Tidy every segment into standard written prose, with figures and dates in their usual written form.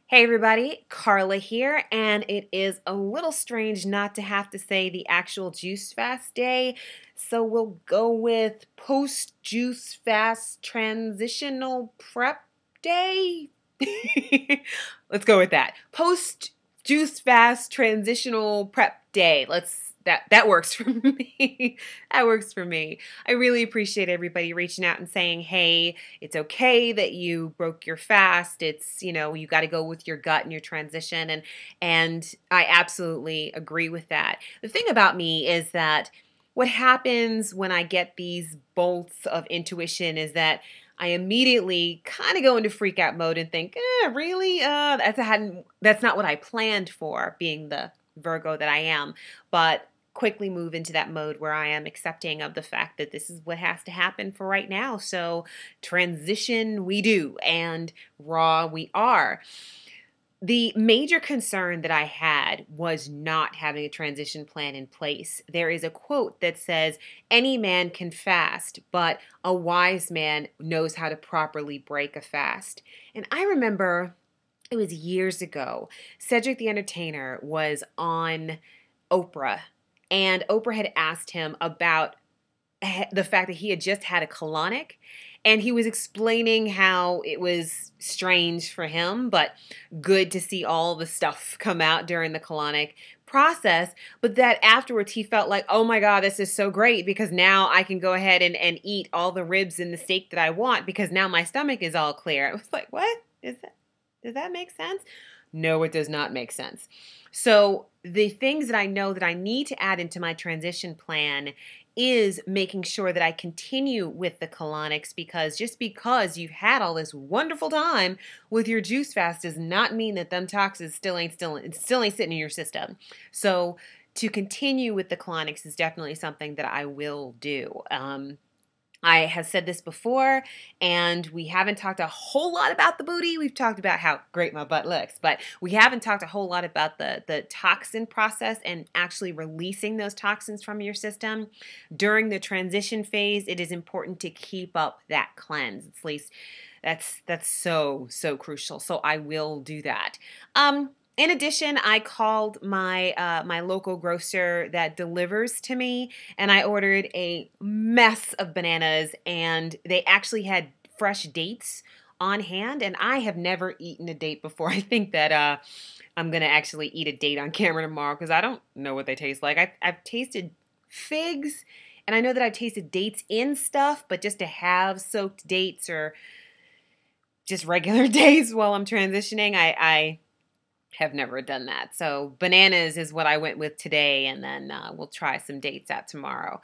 Hey everybody, Carla here, and it is a little strange not to have to say the actual juice fast day, so we'll go with post juice fast transitional prep day. Let's go with that. Post juice fast transitional prep day. That works for me. That works for me. I really appreciate everybody reaching out and saying, "Hey, it's okay that you broke your fast. It's, you got to go with your gut and your transition." And I absolutely agree with that. The thing about me is that what happens when I get these bolts of intuition is that I immediately kind of go into freak out mode and think, really? That's not what I planned for, being the Virgo that I am. But quickly move into that mode where I am accepting of the fact that this is what has to happen for right now. So transition we do, and raw we are. The major concern that I had was not having a transition plan in place. There is a quote that says, "Any man can fast, but a wise man knows how to properly break a fast." And I remember it was years ago. Cedric the Entertainer was on Oprah, and Oprah had asked him about the fact that he had just had a colonic, and he was explaining how it was strange for him, but good to see all the stuff come out during the colonic process, but that afterwards he felt like, oh my God, this is so great because now I can go ahead and eat all the ribs and the steak that I want because now my stomach is all clear. I was like, what? Does that make sense? No, it does not make sense. So the things that I know that I need to add into my transition plan is making sure that I continue with the colonics, because just because you've had all this wonderful time with your juice fast does not mean that them toxins still ain't sitting in your system. So to continue with the colonics is definitely something that I will do. I have said this before, and we haven't talked a whole lot about the booty. We've talked about how great my butt looks, but we haven't talked a whole lot about the toxin process and actually releasing those toxins from your system. During the transition phase, it is important to keep up that cleanse. At least that's so crucial. So I will do that. In addition, I called my local grocer that delivers to me, and I ordered a mess of bananas, and they actually had fresh dates on hand, and I have never eaten a date before. I think that I'm going to actually eat a date on camera tomorrow because I don't know what they taste like. I've tasted figs, and I know that I've tasted dates in stuff, but just to have soaked dates or just regular dates while I'm transitioning, I have never done that. So bananas is what I went with today, and then we'll try some dates out tomorrow.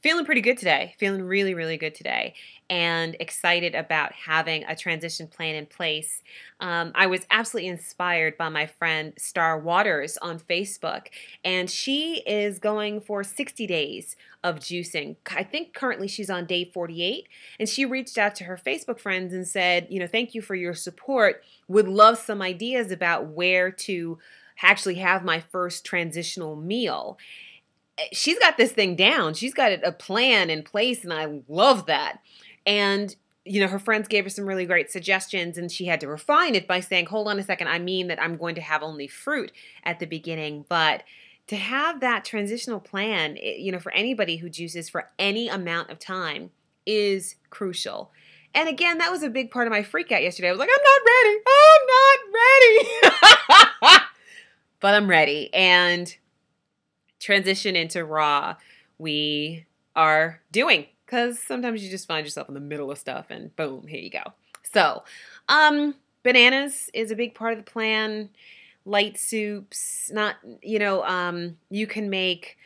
Feeling pretty good today. Feeling really good today, and excited about having a transition plan in place. I was absolutely inspired by my friend Star Waters on Facebook, and she is going for 60 days of juicing. I think currently she's on day 48, and she reached out to her Facebook friends and said, thank you for your support. Would love some ideas about where to actually have my first transitional meal. She's got this thing down. She's got a plan in place, and I love that. And her friends gave her some really great suggestions, and she had to refine it by saying, hold on a second, I mean that I'm going to have only fruit at the beginning. But to have that transitional plan, for anybody who juices for any amount of time is crucial. And again, that was a big part of my freak out yesterday. I was like, I'm not ready. But I'm ready. And transition into raw we are doing, because sometimes you just find yourself in the middle of stuff and boom, here you go. So bananas is a big part of the plan. Light soups, you can make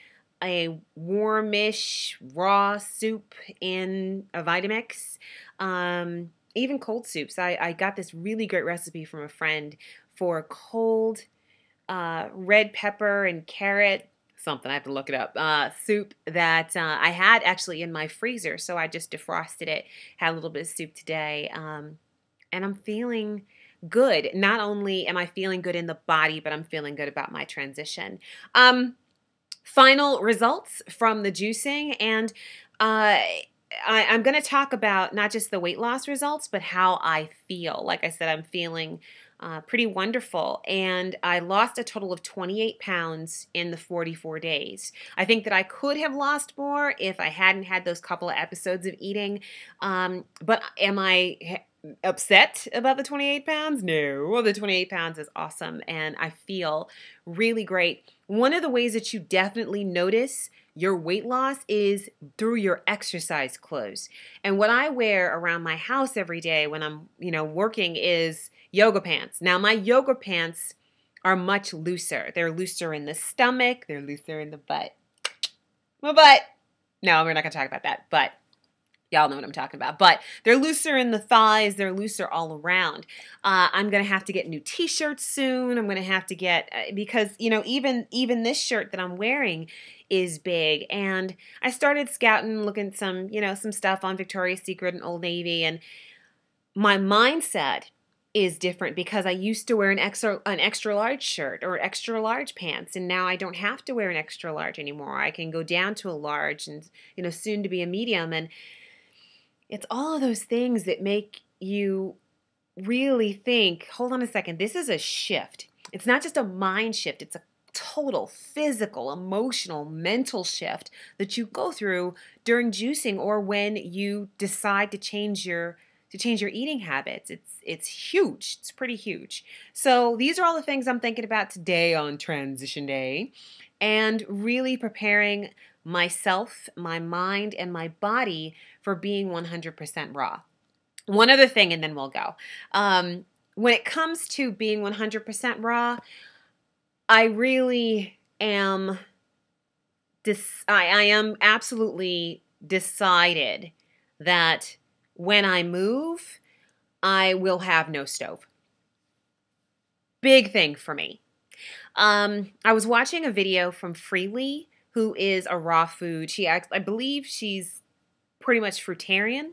a warmish raw soup in a Vitamix. Even cold soups. I got this really great recipe from a friend for cold red pepper and carrot something, I have to look it up, soup that I had actually in my freezer. So I just defrosted it, had a little bit of soup today, and I'm feeling good. Not only am I feeling good in the body, but I'm feeling good about my transition. Final results from the juicing, and I'm going to talk about not just the weight loss results, but how I feel. Like I said, I'm feeling Pretty wonderful. And I lost a total of 28 pounds in the 44 days. I think that I could have lost more if I hadn't had those couple of episodes of eating. But am I upset about the 28 pounds? No. Well, the 28 pounds is awesome, and I feel really great. One of the ways that you definitely notice your weight loss is through your exercise clothes. And what I wear around my house every day when I'm, working is yoga pants. Now, my yoga pants are much looser. They're looser in the stomach. They're looser in the butt. My butt. No, we're not going to talk about that, but y'all know what I'm talking about. But they're looser in the thighs. They're looser all around. I'm going to have to get new t-shirts soon. I'm going to have to get, because, even this shirt that I'm wearing is big. And I started scouting, looking at some stuff on Victoria's Secret and Old Navy. And my mindset is different because I used to wear an extra large shirt or extra large pants, and now I don't have to wear an extra large anymore. I can go down to a large and, soon to be a medium. And it's all of those things that make you really think, hold on a second, this is a shift. It's not just a mind shift. It's a total physical, emotional, mental shift that you go through during juicing or when you decide to change your eating habits. It's huge. It's pretty huge. So these are all the things I'm thinking about today on Transition Day, and really preparing myself, my mind, and my body for being 100% raw. One other thing, and then we'll go. When it comes to being 100% raw, I really am, I am absolutely decided that when I move, I will have no stove. Big thing for me. I was watching a video from Freely, who is a raw food. I believe she's pretty much fruitarian.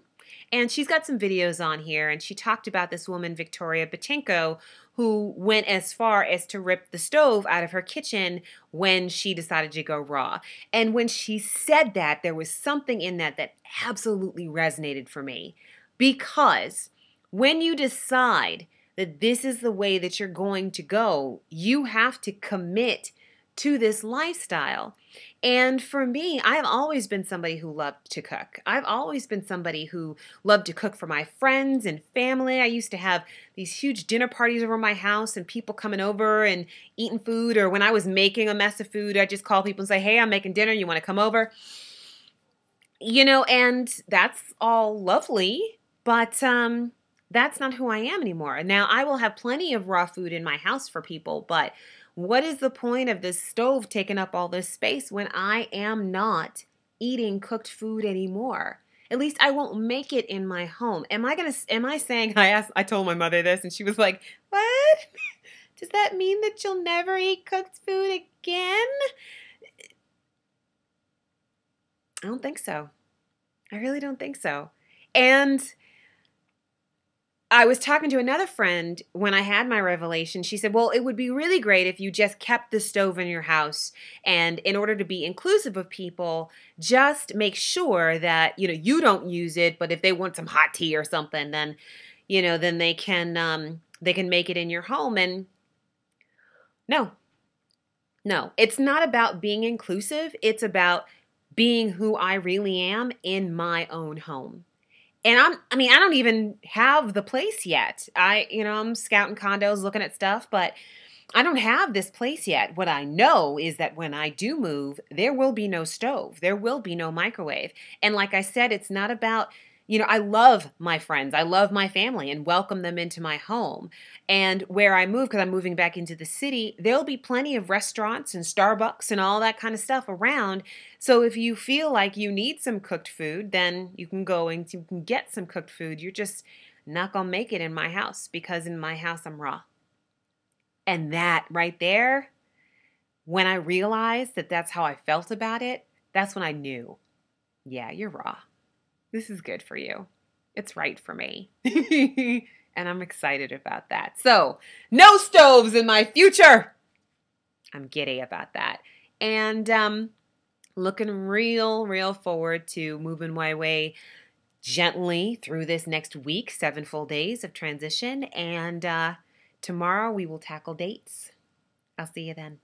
And she's got some videos on here, and she talked about this woman, Victoria Bachenko, who went as far as to rip the stove out of her kitchen when she decided to go raw. And when she said that, there was something in that absolutely resonated for me. Because when you decide that this is the way that you're going to go, you have to commit to this lifestyle. And for me, I've always been somebody who loved to cook. I've always been somebody who loved to cook for my friends and family. I used to have these huge dinner parties over my house and people coming over and eating food. Or when I was making a mess of food, I'd just call people and say, hey, I'm making dinner. You want to come over? And that's all lovely, but that's not who I am anymore. Now, I will have plenty of raw food in my house for people, but what is the point of this stove taking up all this space when I am not eating cooked food anymore? At least I won't make it in my home. Am I saying, I told my mother this and she was like, what? Does that mean that you'll never eat cooked food again? I don't think so. I really don't think so. And I was talking to another friend when I had my revelation. She said, well, it would be really great if you just kept the stove in your house. And in order to be inclusive of people, just make sure that, you don't use it. But if they want some hot tea or something, then, then they can make it in your home. And no, it's not about being inclusive. It's about being who I really am in my own home. And I don't even have the place yet. I'm scouting condos, looking at stuff, but I don't have this place yet. What I know is that when I do move, there will be no stove. There will be no microwave. And like I said, it's not about, I love my friends. I love my family and welcome them into my home. And where I move, because I'm moving back into the city, there'll be plenty of restaurants and Starbucks and all that kind of stuff around. So if you feel like you need some cooked food, then you can go and you can get some cooked food. You're just not going to make it in my house, because in my house I'm raw. And that right there, when I realized that that's how I felt about it, that's when I knew, yeah, you're raw. This is good for you. It's right for me. And I'm excited about that. So, no stoves in my future. I'm giddy about that. And looking real forward to moving my way gently through this next week, 7 full days of transition, and Tomorrow we will tackle dates. I'll see you then.